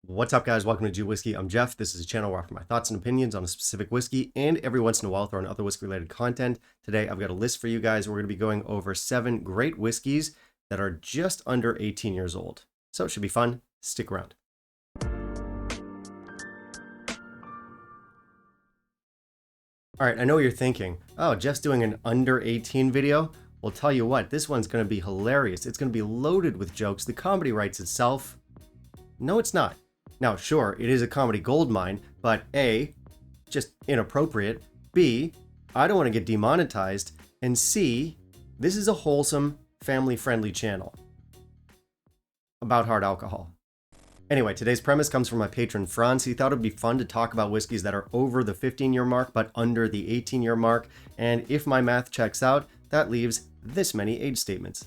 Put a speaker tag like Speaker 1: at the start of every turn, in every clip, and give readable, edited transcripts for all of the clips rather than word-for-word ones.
Speaker 1: What's up, guys? Welcome to Jew Whiskey. I'm Jeff. This is a channel where I offer my thoughts and opinions on a specific whiskey, and every once in a while throw in other whiskey-related content. Today, I've got a list for you guys. We're going to be going over 7 great whiskeys that are just under 18 years old. So it should be fun. Stick around. All right, I know what you're thinking. Oh, Jeff's doing an under 18 video? Well, tell you what, this one's going to be hilarious. It's going to be loaded with jokes. The comedy writes itself. No, it's not. Now, sure, it is a comedy goldmine, but A, just inappropriate, B, I don't want to get demonetized, and C, this is a wholesome, family-friendly channel about hard alcohol. Anyway, today's premise comes from my patron Franz. He thought it'd be fun to talk about whiskeys that are over the 15-year mark, but under the 18-year mark, and if my math checks out, that leaves this many age statements.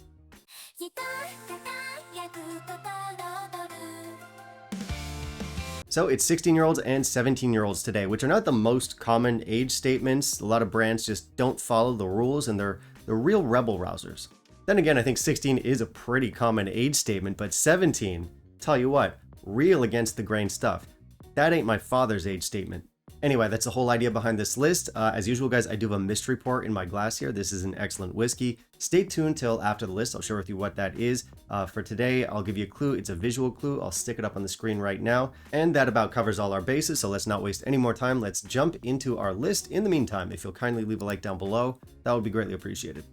Speaker 1: So it's 16-year-olds and 17-year-olds today, which are not the most common age statements. A lot of brands just don't follow the rules, and they're real rebel rousers. Then again, I think 16 is a pretty common age statement, but 17, tell you what, real against the grain stuff. That ain't my father's age statement. Anyway, that's the whole idea behind this list. As usual, guys, I do have a mystery pour in my glass here. This is an excellent whiskey. Stay tuned till after the list. I'll share with you what that is. For today, I'll give you a clue. It's a visual clue. I'll stick it up on the screen right now. And that about covers all our bases, so let's not waste any more time. Let's jump into our list. In the meantime, if you'll kindly leave a like down below, that would be greatly appreciated.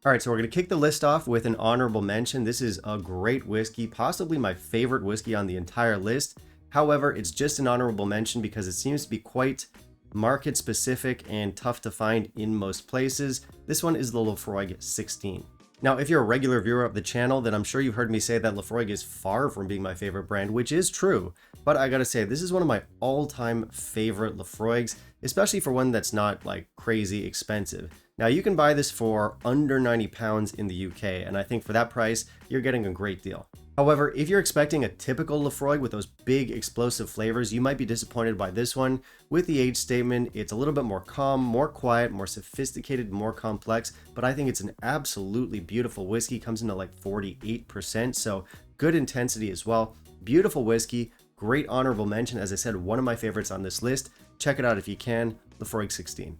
Speaker 1: All right, so we're going to kick the list off with an honorable mention. This is a great whiskey, possibly my favorite whiskey on the entire list. However, it's just an honorable mention because it seems to be quite market specific and tough to find in most places. This one is the Laphroaig 16. Now, if you're a regular viewer of the channel, then I'm sure you've heard me say that Laphroaig is far from being my favorite brand, which is true. But I gotta say, this is one of my all-time favorite Laphroaigs, especially for one that's not like crazy expensive. Now, you can buy this for under £90 in the UK, and I think for that price, you're getting a great deal. However, if you're expecting a typical Laphroaig with those big explosive flavors, you might be disappointed by this one. With the age statement, it's a little bit more calm, more quiet, more sophisticated, more complex, but I think it's an absolutely beautiful whiskey. Comes into like 48%, so good intensity as well. Beautiful whiskey, great honorable mention. As I said, one of my favorites on this list. Check it out if you can, Laphroaig 16.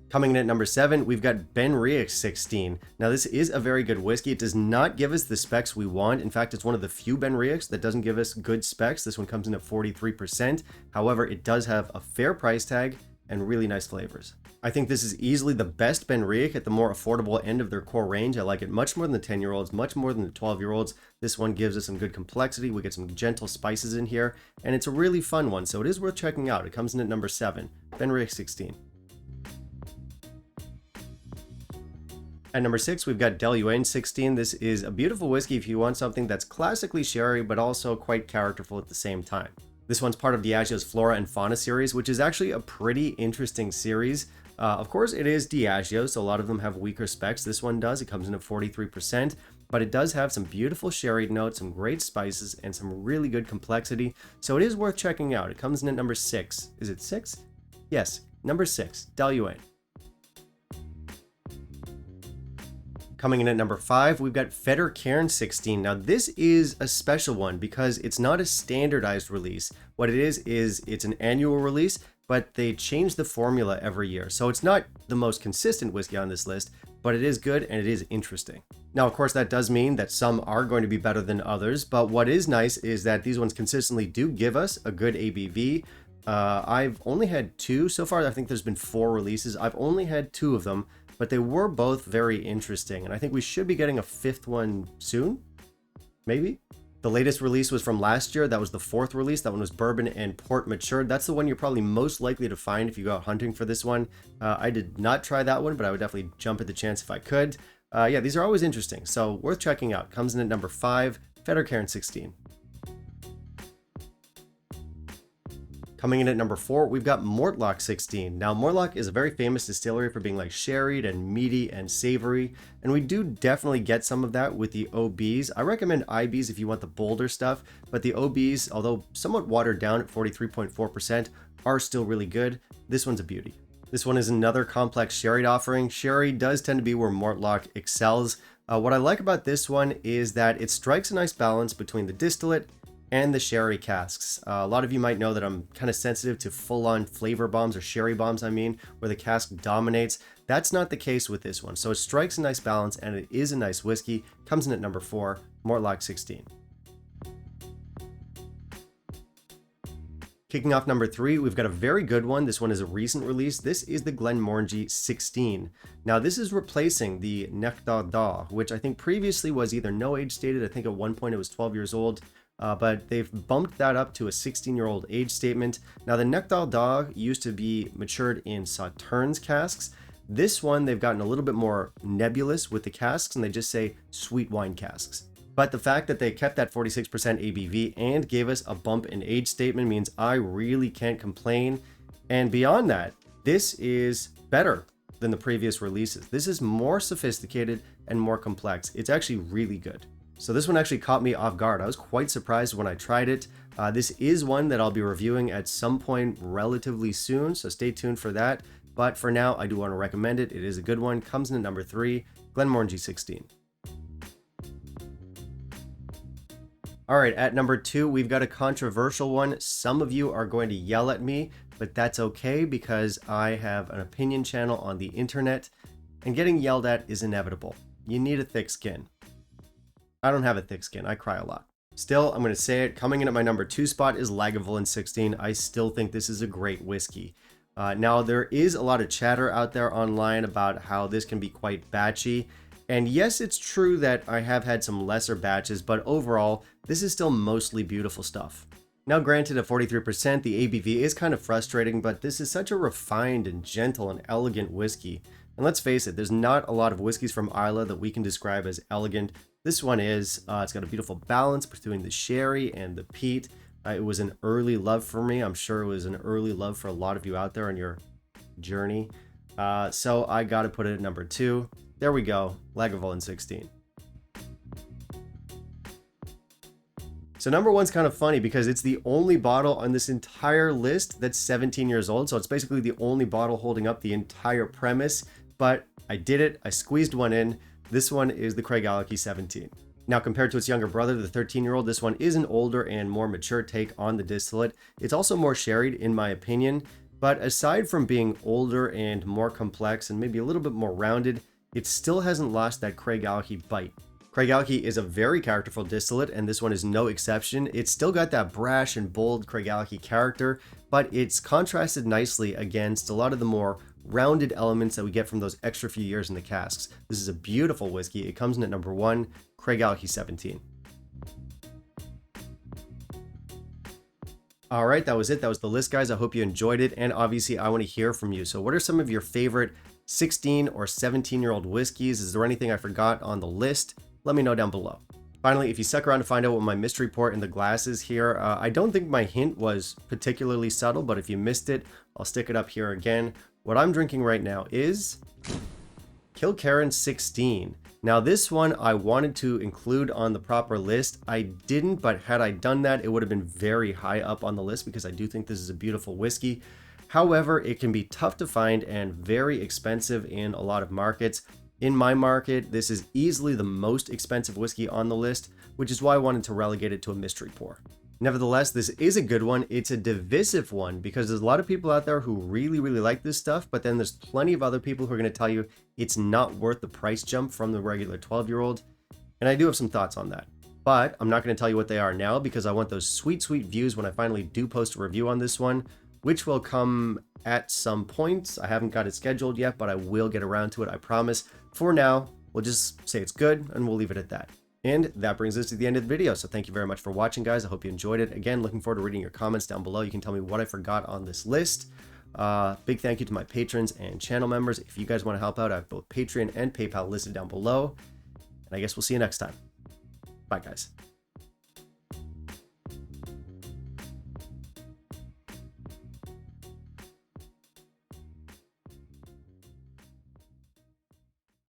Speaker 1: Coming in at number 7, we've got Benriach 16. Now, this is a very good whiskey. It does not give us the specs we want. In fact, it's one of the few Benriachs that doesn't give us good specs. This one comes in at 43%. However, it does have a fair price tag and really nice flavors. I think this is easily the best Benriach at the more affordable end of their core range. I like it much more than the 10-year-olds, much more than the 12-year-olds. This one gives us some good complexity. We get some gentle spices in here, and it's a really fun one, so it is worth checking out. It comes in at number 7, Benriach 16. At number 6, we've got Delouen 16. This is a beautiful whiskey if you want something that's classically sherry, but also quite characterful at the same time. This one's part of Diageo's Flora and Fauna series, which is actually a pretty interesting series. Of course, it is Diageo, so a lot of them have weaker specs. This one does. It comes in at 43%, but it does have some beautiful sherry notes, some great spices, and some really good complexity. So it is worth checking out. It comes in at number 6. Is it 6? Yes, number 6, Delouen. Coming in at number 5, we've got Fetter Cairn 16. Now, this is a special one because it's not a standardized release. What it is it's an annual release, but they change the formula every year. So it's not the most consistent whiskey on this list, but it is good and it is interesting. Now, of course, that does mean that some are going to be better than others, but what is nice is that these ones consistently do give us a good ABV. I've only had 2 so far. I think there's been 4 releases. I've only had 2 of them, but they were both very interesting, and I think we should be getting a 5th one soon, maybe? The latest release was from last year. That was the 4th release. That one was bourbon and port matured. That's the one you're probably most likely to find if you go out hunting for this one. I did not try that one, but I would definitely jump at the chance if I could. Yeah, these are always interesting, so worth checking out. Comes in at number 5, Fetter Cairn 16. Coming in at number 4, we've got Mortlach 16. Now, Mortlach is a very famous distillery for being like sherried and meaty and savory, and we do definitely get some of that with the OBs. I recommend IBs if you want the bolder stuff, but the OBs, although somewhat watered down at 43.4%, are still really good. This one's a beauty. This one is another complex sherry offering. Sherry does tend to be where Mortlock excels. What I like about this one is that it strikes a nice balance between the distillate and the sherry casks. A lot of you might know that I'm kind of sensitive to full-on flavor bombs, or sherry bombs I mean, where the cask dominates. That's not the case with this one. So it strikes a nice balance and it is a nice whiskey. Comes in at number 4, Mortlock 16. Kicking off number 3, we've got a very good one. This one is a recent release. This is the Glenmorangie 16. Now this is replacing the Nectar d'Or, which I think previously was either no age stated. I think at one point it was 12 years old. But they've bumped that up to a 16-year-old age statement. Now the Nectar d'Or used to be matured in Sauternes casks. This one, they've gotten a little bit more nebulous with the casks, and they just say sweet wine casks. But the fact that they kept that 46% ABV and gave us a bump in age statement means I really can't complain. And beyond that, this is better than the previous releases. This is more sophisticated and more complex. It's actually really good. So this one actually caught me off guard. I was quite surprised when I tried it. This is one that I'll be reviewing at some point relatively soon, so stay tuned for that. But for now, I do want to recommend it. It is a good one. Comes in at number 3, Glenmorangie 16. All right, at number 2, we've got a controversial one. Some of you are going to yell at me, but that's okay because I have an opinion channel on the internet, and getting yelled at is inevitable. You need a thick skin. I don't have a thick skin. I cry a lot. Still, I'm going to say it. Coming in at my number 2 spot is Lagavulin 16. I still think this is a great whiskey. Now, there is a lot of chatter out there online about how this can be quite batchy. And yes, it's true that I have had some lesser batches, but overall, this is still mostly beautiful stuff. Now, granted, at 43%, the ABV is kind of frustrating, but this is such a refined and gentle and elegant whiskey. And let's face it, there's not a lot of whiskeys from Islay that we can describe as elegant. This one is. It's got a beautiful balance between the sherry and the peat. It was an early love for me. I'm sure it was an early love for a lot of you out there on your journey. So I got to put it at number 2. There we go, Lagavulin 16. So number 1's kind of funny because it's the only bottle on this entire list that's 17 years old. So it's basically the only bottle holding up the entire premise. But I did it. I squeezed one in. This one is the Craigellachie 17. Now, compared to its younger brother, the 13-year-old, this one is an older and more mature take on the distillate. It's also more sherried, in my opinion. But aside from being older and more complex and maybe a little bit more rounded, it still hasn't lost that Craigellachie bite. Craigellachie is a very characterful distillate, and this one is no exception. It's still got that brash and bold Craigellachie character, but it's contrasted nicely against a lot of the more rounded elements that we get from those extra few years in the casks. This is a beautiful whiskey. It comes in at number 1, Craigellachie 17. All right, that was it. That was the list, guys. I hope you enjoyed it, and obviously I want to hear from you. So what are some of your favorite 16 or 17-year-old whiskeys? Is there anything I forgot on the list? Let me know down below. Finally, if you stuck around to find out what my mystery pour in the glass is here, I don't think my hint was particularly subtle, but if you missed it, I'll stick it up here again. What I'm drinking right now is Kilkerran 16. Now this one I wanted to include on the proper list. I didn't, but had I done that, it would have been very high up on the list because I do think this is a beautiful whiskey. However, it can be tough to find and very expensive in a lot of markets. In my market, this is easily the most expensive whiskey on the list, which is why I wanted to relegate it to a mystery pour. Nevertheless, this is a good one. It's a divisive one because there's a lot of people out there who really like this stuff, but then there's plenty of other people who are going to tell you it's not worth the price jump from the regular 12-year-old. And I do have some thoughts on that. But I'm not going to tell you what they are now because I want those sweet views when I finally do post a review on this one, which will come at some point. I haven't got it scheduled yet, but I will get around to it, I promise. For now, we'll just say it's good and we'll leave it at that. And that brings us to the end of the video. So thank you very much for watching, guys. I hope you enjoyed it. Again, looking forward to reading your comments down below. You can tell me what I forgot on this list. Big thank you to my patrons and channel members. If you guys want to help out, I have both Patreon and PayPal listed down below. And I guess we'll see you next time. Bye, guys.